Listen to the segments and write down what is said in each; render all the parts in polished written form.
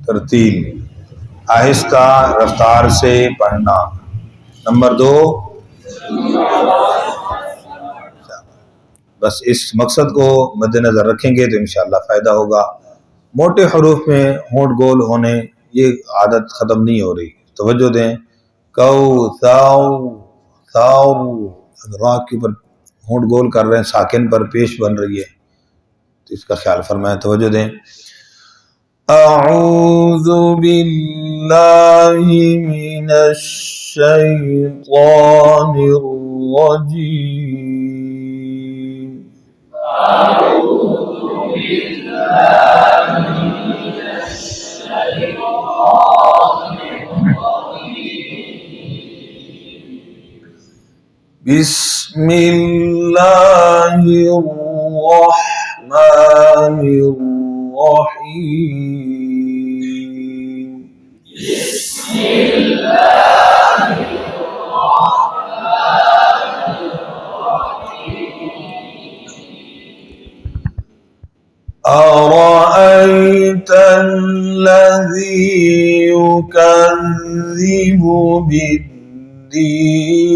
ترتیل، آہستہ رفتار سے پڑھنا۔ نمبر 2، بس اس مقصد کو مد نظر رکھیں گے تو انشاءاللہ فائدہ ہوگا۔ موٹے حروف میں ہونٹ گول ہونے، یہ عادت ختم نہیں ہو رہی، توجہ دیں۔ کو ثاؤ، را کے اوپر ہونٹ گول کر رہے ہیں، ساکن پر پیش بن رہی ہے، تو اس کا خیال فرمائیں، توجہ دیں۔ اعوذ باللہ من الشیطان الرجیم، بسم اللہ الرحمن الرحیم، أرأيت الذي يكذب بالدين،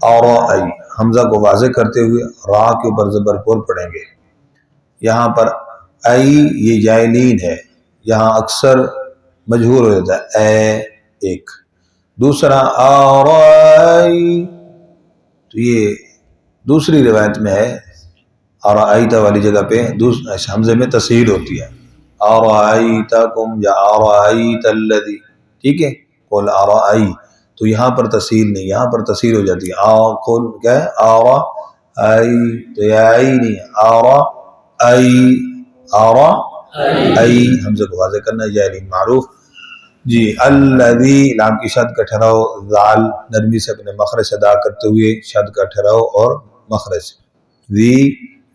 أرأي حمزہ کو واضح کرتے ہوئے را کے اوپر زبر پور پڑھیں گے۔ یہاں پر ای یہ جائلین ہے، یہاں اکثر مجہور ہو جاتا ہے اے ایک۔ دوسرا آرائی، تو یہ دوسری روایت میں ہے، آرائیتا والی جگہ پہ حمزے میں تصحیل ہوتی ہے، آرائیتکم یا آرائیت الذی، ٹھیک ہے، قل آرائی، تو یہاں پر تصحیل نہیں، یہاں پر تصحیل ہو جاتی ہے، قل کیا ہے، آرائی، تو یہ آئی نہیں ہے، آرائی، آرائی، حمزے کو واضح کرنا ہے، جائلین معروف۔ جی الذی، لام کی شد کا ٹھہراؤ، ذال نرمی سے اپنے مخرج سے ادا کرتے ہوئے شد کا ٹھہراؤ اور مخرج سے، ذی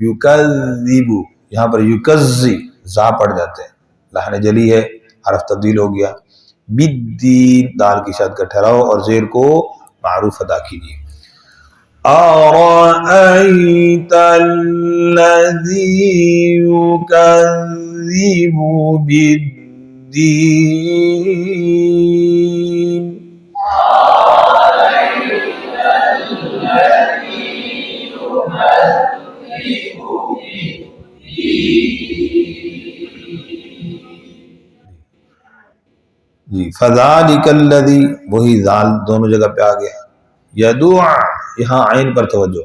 یکذب، یہاں پر یکذی زا پڑ جاتے ہیں، لحن جلی ہے، حرف تبدیل ہو گیا۔ بالدین، دال کی شد کا ٹھہراؤ اور زیر کو معروف ادا کیجیے۔ أرأيت الذي يكذب بالدين، جی فذالک الذی، وہی ذال دونوں جگہ پہ آ گیا۔ یدع، یہاں عین پر توجہ،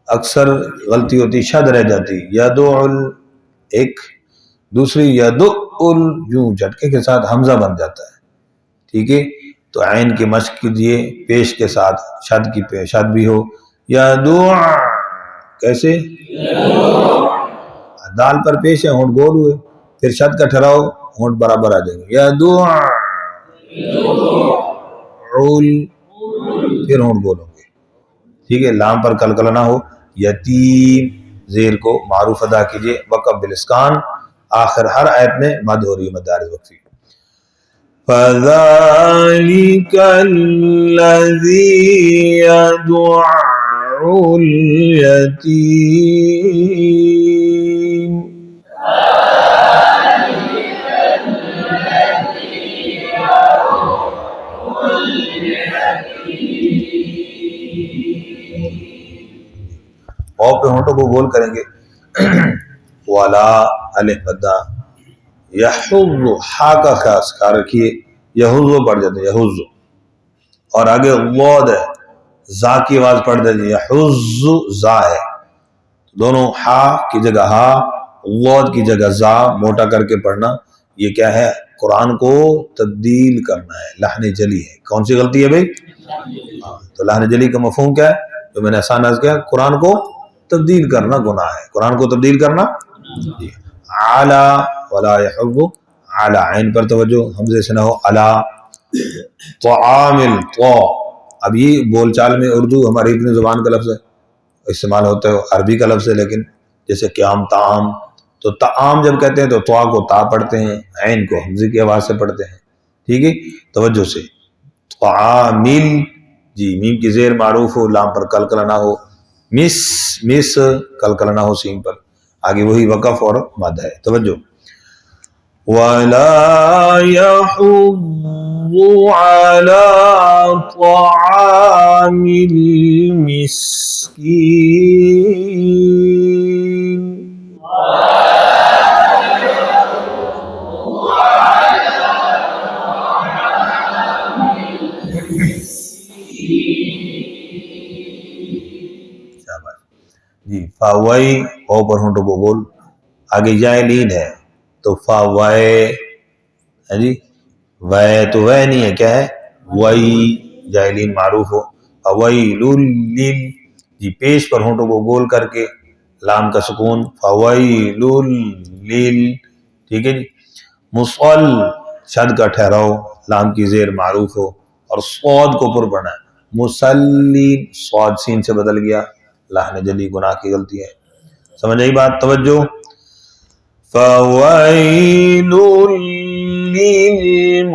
اکثر غلطی ہوتی، شد رہ جاتی، یدع ایک، دوسری یدع یوں جھٹکے کے ساتھ حمزہ بن جاتا ہے، ٹھیک ہے، تو عین کی مشق کیجئے، پیش کے ساتھ شد کی شد بھی ہو، یدع، کیسے، دال پر پیش ہے، ہونٹ گول ہوئے، پھر شد کا ٹھہراؤ، ہونٹ برابر آ جائیں گے، یدع، پھر ہونٹ گول ہوں گے، ٹھیک ہے، لام پر کلکلہ نہ ہو۔ یتیم، زیر کو معروف ادا کیجئے، وقف بالاسکان، آخر ہر آیت میں مد ہو رہی ہے، مد عارض وقفی۔ فَذَلِكَ الَّذِي يَدُعُّ الْيَتِيمَ، او پہ ہونٹوں کو گول کریں گے، والا الف مدہ، یحض، ہا کا خاص خیال رکھیے، یحض پڑھ جاتے ہیں، یحض، اور آگے واد ہے، زا کی آواز پڑھ جاتی ہے، یحض زا ہے، دونوں ہا کی جگہ ہا، واد کی جگہ زا موٹا کر کے پڑھنا، یہ کیا ہے، قرآن کو تبدیل کرنا ہے، لحن جلی ہے۔ کون سی غلطی ہے بھائی؟ تو لحن جلی کا مفہوم کیا ہے، جو میں نے آسان عرض کیا، قرآن کو تبدیل کرنا گناہ ہے، قرآن کو تبدیل کرنا۔ علا ولا يحب، علا عین پر توجہ، حمزے سے نہ ہو، علا طعامل، طا، اب یہ بول چال میں اردو ہماری اپنی زبان کا لفظ ہے، استعمال ہوتا ہے، عربی کا لفظ ہے، لیکن جیسے قیام، طعام، تو طعام جب کہتے ہیں تو طا کو تا پڑھتے ہیں، عین کو حمزے کی آواز سے پڑھتے ہیں، ٹھیک ہے، توجہ سے. طعامل، جی میم کی زیر معروف ہو، لام پر قلقلہ نہ ہو. مس، مس قلقلہ نہ ہو سین پر. آگے وہی وقف اور مد ہے، توجہ. وَلَا يَحُضُّ عَلَى طَعَامِ الْمِسْكِينِ. جی فاوئی او پر ہونٹوں کو گول. آگے جائلین ہے تو فاوائے ہے جی، وے تو وے نہیں ہے، کیا ہے؟ وئی. جائلین معروف ہو. فویل لل، جی پیش پر ہونٹوں کو گول کر کے لام کا سکون. فویل لل، ٹھیک ہے جی. مصل، شد کا ٹھہراؤ، لام کی زیر معروف ہو اور صاد کو پر پڑھنا ہے. مسلین، صاد سین سے بدل گیا، لحن جلی گناہ کی غلطی ہے. سمجھ آئی بات؟ توجہ. فَوَيْلٌ لِّلْمُصَلِّينَ.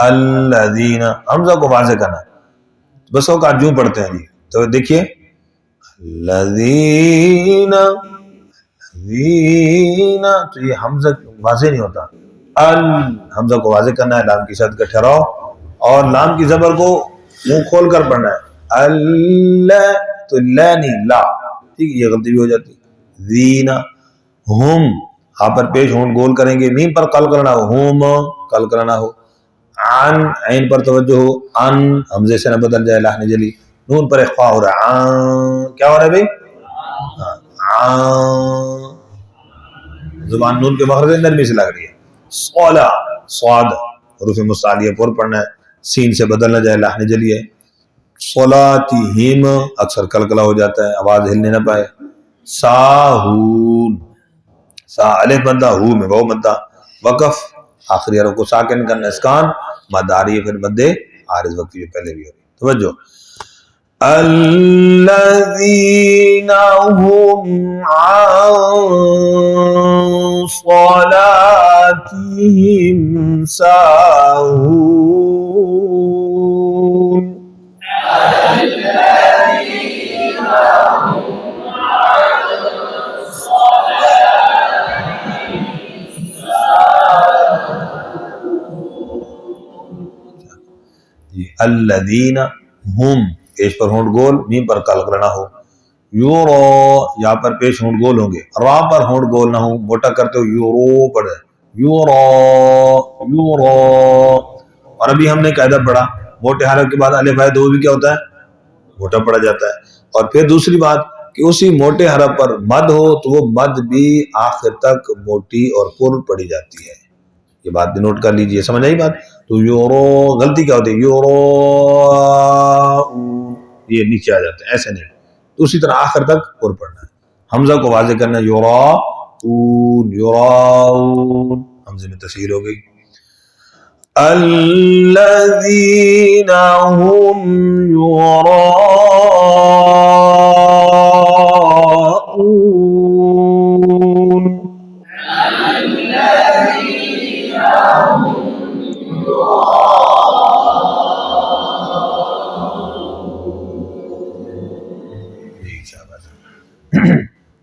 الذین، حمزہ کو واضح کرنا، بس اوقات جو پڑھتے ہیں جی. تو دیکھیے الذین، الذین، تو یہ حمزہ واضح نہیں ہوتا. حمزہ کو واضح کرنا ہے، لام کی شد کا ٹھہراؤ اور لام کی زبر کو منہ کھول کر پڑھنا ہے. اللہ تو لا نہیں لا، ٹھیک ہے، یہ غلطی بھی ہو جاتی. زینا، ہم، ہاں پر پیش ہونٹ گول کریں گے، میم پر قلقلہ نہ ہو، ہم قلقلہ نہ ہو. عن، عین پر توجہ ہو، ان حمزے سے نہ بدل جائے، لحن جلی. نون پر اخفا ہو رہا ہے، کیا ہو رہا ہے بھائی؟ زبان نون کے مخرج نرمی سے لگ رہی ہے. صولا، صاد حروف مستعلیہ پر پڑھنا ہے، سین سے بدل نہ جائے، لحن جلی ہے. صلاتہم، اکثر قلقلہ ہو جاتا ہے، آواز ہلنے نہ پائے. ساہون، سا الف مدہ، ہو میں واو مدہ. وقف، آخری حرف کو ساکن کرنا، اسکان، مد آ رہی ہے، پھر مد عارض وقتی جو پہلے بھی ہو رہی ہے. توجہ. الذین هم عن صلاتهم ساہون. الذین ہم، پیش پر ہونٹ گول، میم پر قلقلہ نہ ہو. یورو، یا پر پیش ہونٹ گول ہوں گے، را پر ہونٹ گول نہ ہو، موٹا کرتے ہو یورو پڑھے. Euro, euro. اور ابھی ہم نے قاعدہ پڑھا، موٹے حرف کے بعد الف آئے تو وہ بھی کیا ہوتا ہے؟ موٹا پڑھا جاتا ہے. اور پھر دوسری بات کہ اسی موٹے حرف پر مد ہو تو وہ مد بھی آخر تک موٹی اور پر پڑھی جاتی ہے. یہ بات بھی نوٹ کر لیجئے. سمجھ آئی بات؟ تو یورو، غلطی کیا ہوتی ہے؟ یورو، یہ نیچے آ جاتے ہیں، ایسے نہیں. تو اسی طرح آخر تک پر پڑھنا ہے. حمزہ کو واضح کرنا ہے، یوراؤن، یوراؤن، حمزے میں تسہیل ہو گئی. الذین هم یراؤون.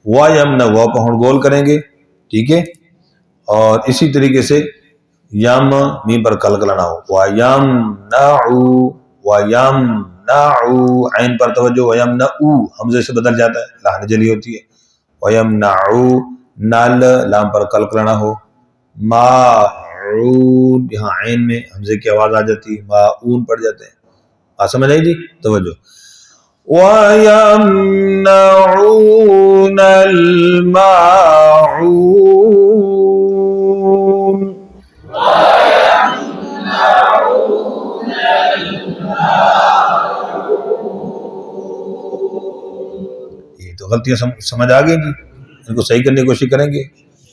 وَيَمْنَ، وہ پر ہونٹ گول کریں گے، ٹھیک ہے. اور اسی طریقے سے یم، میم پر قلقلہ نہ ہو. وَيَمْنَعُ، وَيَمْنَعُ، عین پر توجہ. وَيَمْنَعُ حمزے سے بدل جاتا ہے، لحن جلی ہوتی ہے. وَيَمْنَعُ، نال، لام پر قلقلہ نہ ہو. ماعون، یہاں عین میں حمزے کی آواز آ جاتی ہے، ماعون پڑھ جاتے ہیں. بات سمجھ آئی جی؟ توجہ. وَيَمْنَعُونَ الْمَاعُونَ. یہ تو غلطیاں سمجھ آ گئی جی، ان کو صحیح کرنے کی کوشش کریں گے.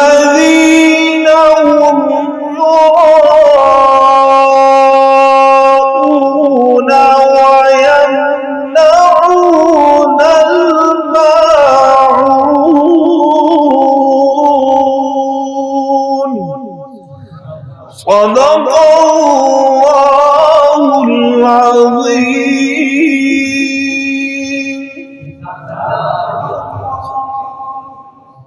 الذين هم يراءون ويمنعون الماعون صدق الله العظيم.